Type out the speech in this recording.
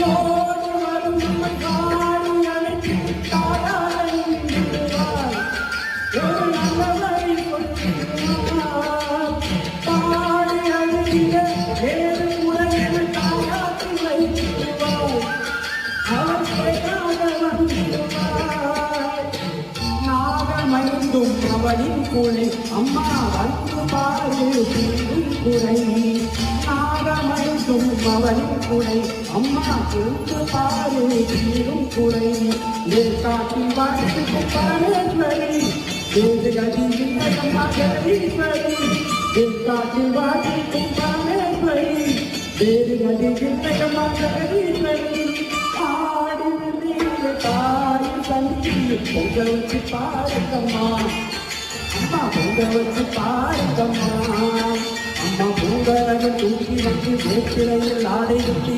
ஓடி வரும் நம்மை காடி அழைத்து தாயாரை விடுவார். ஒரு நல்லவரை கொடுக்கிறார். பாடி அழுகிய வேறு முறையில் தாயாற்றி வைத்திருவார். அவர் கேட்காத வந்துவார். நாகமணிந்தும் அவளின் குலை அம்மா வந்து பாரு குறை. நாகமணிந்தும் அவளின் குலை அம்மா வந்து பாரு தீரும் குறை. காட்டில் வாழ்த்துக்கும் பரமேஸ்வரி வேறு கதிவிந்தகம்மா ஜெகதீஸ்வரி. காட்டில் வாழ்த்துக்கும் பரமேஸ்வரி வேறு கதிவிந்தகம்மா ஜெகதீஸ்வரி. தாய் தந்தி பொங்க வச்சு பாருங்கம்மா அம்மா பொங்க வச்சு பாருங்கம்மா. அம்மா பொங்கலை தூக்கி வச்சு வேப்பிலையில் ஆடை கட்டி